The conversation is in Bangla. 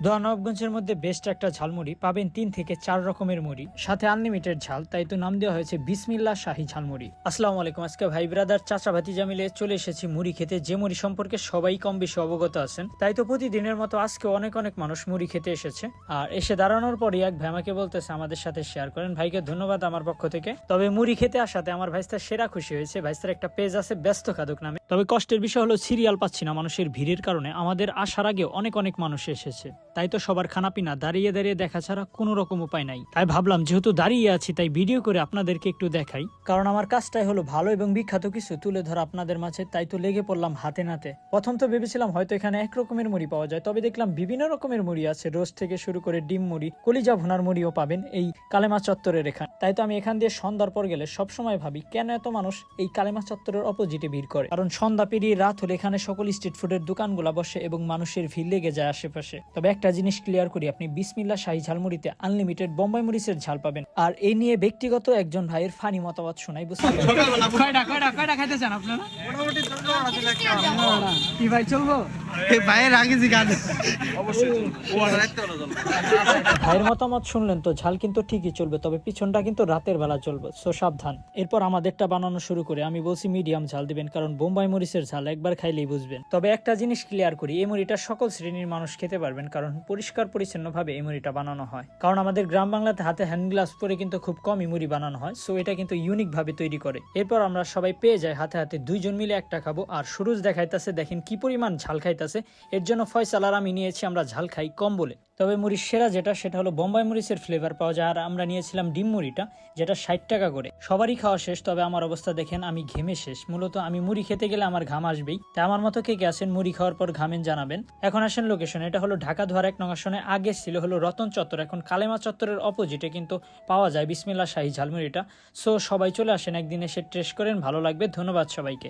নবাবগঞ্জের মধ্যে বেস্ট একটা ঝালমুড়ি পাবেন ৩ থেকে ৪ রকমের মুড়ি, সাথে আনলিমিটেড ঝাল, তাই তো নাম দেওয়া হয়েছে বিসমিল্লাহ শাহী ঝালমুড়ি। আসসালামু আলাইকুম। আজকে ভাই ব্রাদার চাচা ভাতিজা মিলে চলে এসেছি মুড়ি খেতে, যে মুড়ি সম্পর্কে সবাই কম বেশি অবগত আছেন। তাই তো প্রতিদিনের মতো আজকে অনেক মানুষ মুড়ি খেতে এসেছে। আর এসে দাঁড়ানোর পরই এক ভাই আমাকে বলতেছে আমাদের সাথে শেয়ার করেন। ভাইকে ধন্যবাদ আমার পক্ষ থেকে। তবে মুড়ি খেতে আসাতে আমার ভাইস্তার সেরা খুশি হয়েছে। ভাইস্তার একটা পেজ আছে ব্যস্ত খাদক নামে। তবে কষ্টের বিষয় হলো সিরিয়াল পাচ্ছি না মানুষের ভিড়ের কারণে। আমাদের আসার আগে অনেক মানুষ এসেছে, তাই তো সবার খানাপিনা দাঁড়িয়ে দেখা ছাড়া কোনো রকম উপায় নাই। তাই ভাবলাম যেহেতু দাঁড়িয়ে আছি তাই ভিডিও করে আপনাদেরকে একটু দেখাই, কারণ আমার কাজটাই হলো ভালো এবং বিখ্যাত কিছু তুলে ধরা আপনাদের মাঝে। তাই তো লেগে পড়লাম হাতে নাতে। প্রথম তো ভেবেছিলাম হয়তো এখানে এক রকমের মুড়ি পাওয়া যায়, তবে দেখলাম বিভিন্ন রকমের মুড়ি আছে। রোস্ট থেকে শুরু করে ডিম মুড়ি, কলিজা ভুনার মুড়িও পাবেন এই কালেমা চত্বরের এখানে। তাই তো আমি এখান দিয়ে সন্ধ্যার পর গেলে সবসময় ভাবি কেন এত মানুষ এই কালেমা চত্বরের অপোজিটে ভিড় করে। কারণ সন্ধ্যা পেরিয়ে রাত হলে এখানে সকল স্ট্রিট ফুডের দোকানগুলা বসে এবং মানুষের ভিড় লেগে যায় আশেপাশে। তবে একটা জিনিস ক্লিয়ার করি, আপনি বিসমিল্লাহ শাহী ঝালমুড়িতে আনলিমিটেড বোম্বাই মরিচের ঝাল পাবেন। আর এই নিয়ে ব্যক্তিগত একজন ভাইয়ের ফানি মতামত শোনাই। বুঝতে কয়টা খাইতে চান আপনারা? কি ভাই চলবো? ভাইয়ের মতামত শুনলেন তো, ঝাল কিন্তু ঠিকই চলবে, তবে পিছনটা কিন্তু রাতের বেলা চলবে, সো সাবধান। এরপর আমাদেরটা বানানো শুরু করে আমি বলছি মিডিয়াম ঝাল দিবেন, কারণ বোম্বাই মরিচের ঝাল একবার খাইলেই বুঝবেন। তবে একটা জিনিস ক্লিয়ার করি, এই মুড়িটা সকল শ্রেণীর মানুষ খেতে পারবেন, কারণ পরিষ্কার পরিচ্ছন্ন ভাবে এই মুড়িটা বানানো হয়। কারণ আমাদের গ্রাম বাংলাতে হাতে হ্যান্ড গ্লাভস পরে কিন্তু খুব কমই মুড়ি বানানো হয়, সো এটা কিন্তু ইউনিক ভাবে তৈরি করে। এরপর আমরা সবাই পেয়ে যাই হাতে দুইজন মিলে একটা খাবো। আর সুরুজ দেখাইতেছে, দেখেন কি পরিমাণ ঝাল খাইতেছে। এর জন্য ফয়সাল আর আমি নিয়েছি আমরা ঝাল খাই কম বলে। তবে মুড়ির সেরা সেটা হলো বোম্বাই মরিচের ফ্লেভার পাওয়া যায়। আর আমরা নিয়েছিলাম ডিম মুড়িটা, যেটা 60 টাকা করে। সবারই খাওয়া শেষ, তবে আমার অবস্থা দেখেন আমি ঘেমে শেষ। মূলত আমি মুড়ি খেতে গেলে আমার ঘাম আসবেই, তাই আমার মতো কে আছেন মুড়ি খাওয়ার পর ঘামেন জানাবেন। এখন আসেন লোকেশন। এটা হলো ঢাকা দোহার 1 নং আসনে। আগে ছিল হলো রতন চত্বর, এখন কালেমা চত্বরের অপোজিটে কিন্তু পাওয়া যায় বিসমিল্লাহ শাহী ঝালমুড়িটা। সো সবাই চলে আসেন, একদিন এসে টেস্ট করেন, ভালো লাগবে। ধন্যবাদ সবাইকে।